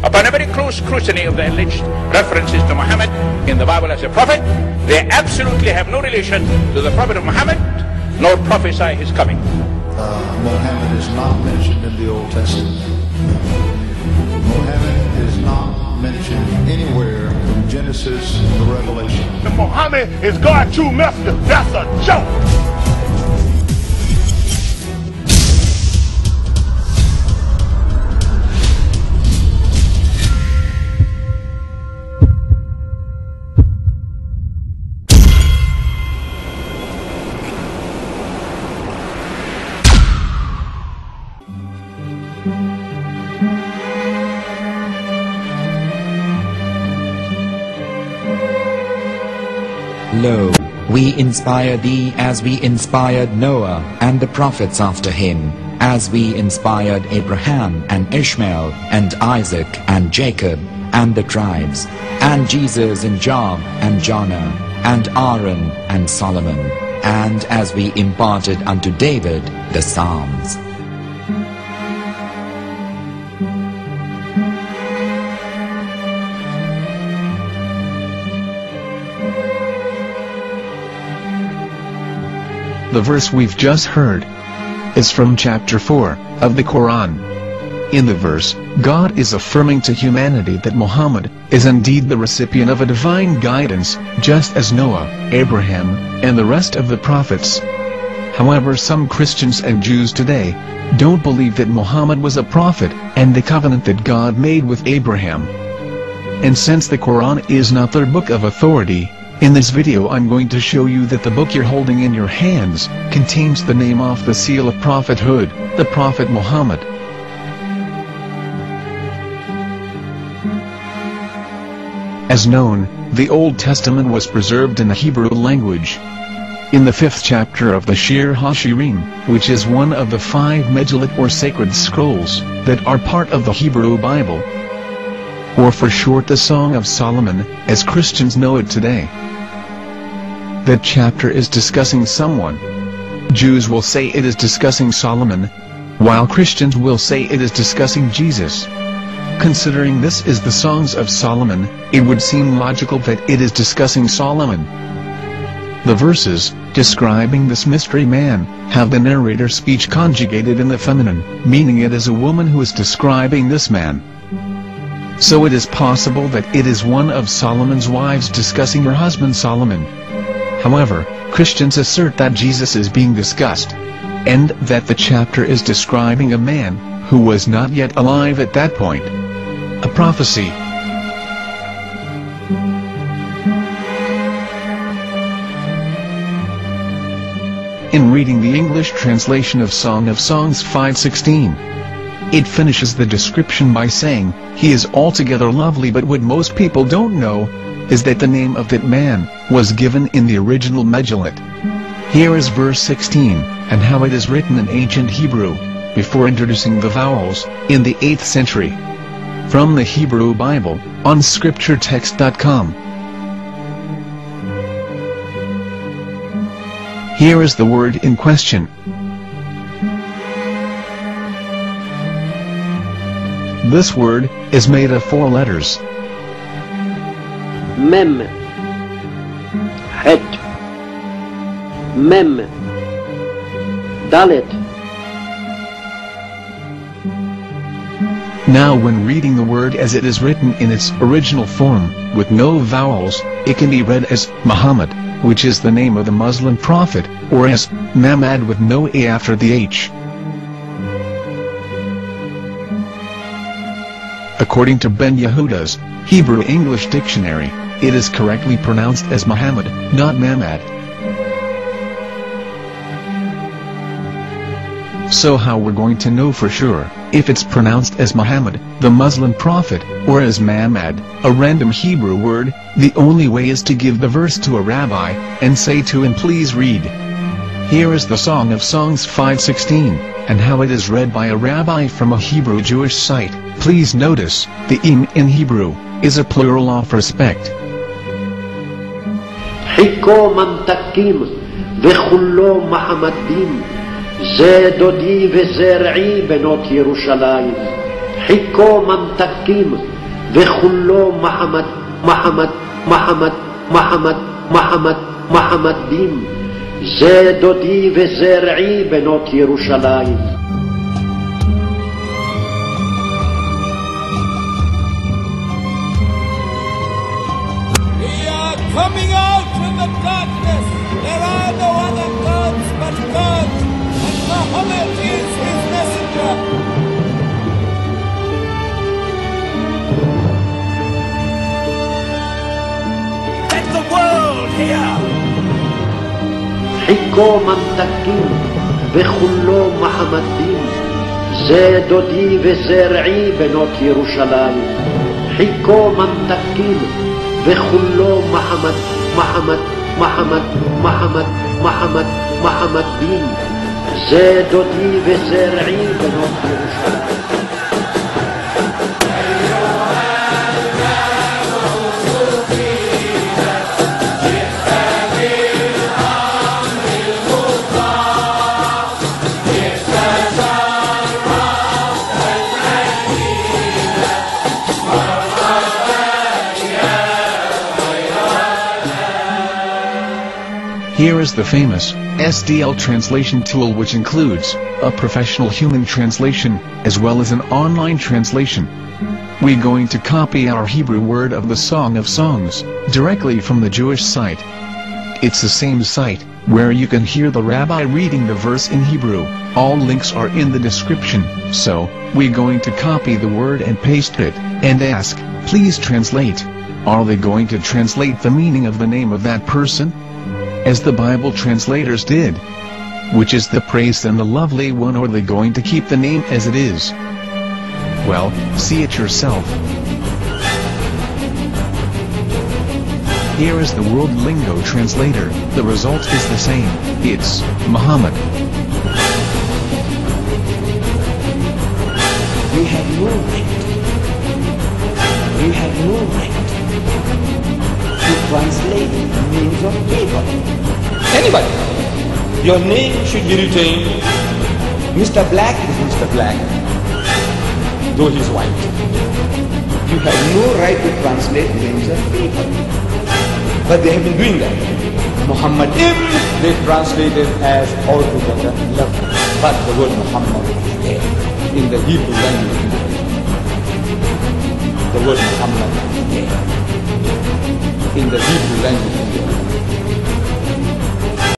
Upon a very close scrutiny of the alleged references to Muhammad in the Bible as a prophet, they absolutely have no relation to the prophet of Muhammad, nor prophesy his coming. Muhammad is not mentioned in the Old Testament. Muhammad is not mentioned anywhere from Genesis to Revelation. Muhammad is God too master. That's a joke. Lo, we inspire thee as we inspired Noah and the prophets after him, as we inspired Abraham and Ishmael and Isaac and Jacob and the tribes, and Jesus and Job and Jonah and Aaron and Solomon, and as we imparted unto David the Psalms. The verse we've just heard is from chapter 4 of the Quran. In the verse, God is affirming to humanity that Muhammad is indeed the recipient of a divine guidance, just as Noah, Abraham, and the rest of the prophets. However, some Christians and Jews today don't believe that Muhammad was a prophet and the covenant that God made with Abraham. And since the Quran is not their book of authority, in this video I'm going to show you that the book you're holding in your hands contains the name off the seal of prophethood, the Prophet Muhammad. As known, the Old Testament was preserved in the Hebrew language. In the 5th chapter of the Shir HaShirim, which is one of the 5 Megillat or sacred scrolls that are part of the Hebrew Bible, or for short the Song of Solomon, as Christians know it today. That chapter is discussing someone. Jews will say it is discussing Solomon, while Christians will say it is discussing Jesus. Considering this is the Songs of Solomon, it would seem logical that it is discussing Solomon. The verses, describing this mystery man, have the narrator's speech conjugated in the feminine, meaning it is a woman who is describing this man. So it is possible that it is one of Solomon's wives discussing her husband Solomon. However, Christians assert that Jesus is being discussed, and that the chapter is describing a man who was not yet alive at that point. A prophecy. In reading the English translation of Song of Songs 5:16, it finishes the description by saying, "He is altogether lovely," but what most people don't know is that the name of that man was given in the original Megillat. Here is verse 16, and how it is written in ancient Hebrew, before introducing the vowels, in the 8th century. From the Hebrew Bible, on scripturetext.com. Here is the word in question. This word is made of 4 letters. Mem, Het, Mem, Dalet. Now when reading the word as it is written in its original form, with no vowels, it can be read as Muhammad, which is the name of the Muslim prophet, or as Muhammad with no A after the H. According to Ben Yehuda's Hebrew English Dictionary, it is correctly pronounced as Muhammad, not Muhammad. So how we're going to know for sure if it's pronounced as Muhammad, the Muslim prophet, or as Muhammad, a random Hebrew word? The only way is to give the verse to a rabbi and say to him, "Please read." Here is the Song of Songs 5:16, and how it is read by a rabbi from a Hebrew Jewish site. Please notice, the im in Hebrew is a plural of respect. חיכו ממתקים וכולו מחמדים, זה דודי וזרעי בנות ירושלים. חיכו ממתקים וכולו מחמד מחמד מחמד מחמד מחמד מחמדים זה דודי וזרעי בנות ירושלים. Coming out from the darkness, there are no other gods but God, and Muhammad is his messenger. Let the world hear. חיכו ממתקים וכולו מחמדים זה דודי וזרעי בנות ירושלים. חיכו ממתקים וכולו מחמד מחמד מחמד מחמד מחמד מחמדים זה דודי וזרעי בנות ירושלים. Here is the famous SDL translation tool, which includes a professional human translation as well as an online translation. We're going to copy our Hebrew word of the Song of Songs directly from the Jewish site. It's the same site where you can hear the rabbi reading the verse in Hebrew. All links are in the description, so we're going to copy the word and paste it and ask, please translate. Are they going to translate the meaning of the name of that person? As the Bible translators did. Which is the praised and the lovely one, or are they going to keep the name as it is? Well, see it yourself. Here is the World Lingo Translator. The result is the same. It's Muhammad. We have no right. We have no right to translate names of people. Anybody. Your name should be retained. Mr. Black is Mr. Black, though he's white. You have no right to translate names of people. But they have been doing that. Muhammad, they translated as altogether lovely. But the word Muhammad is there in the Hebrew language. The word Muhammad is there in the Hebrew language.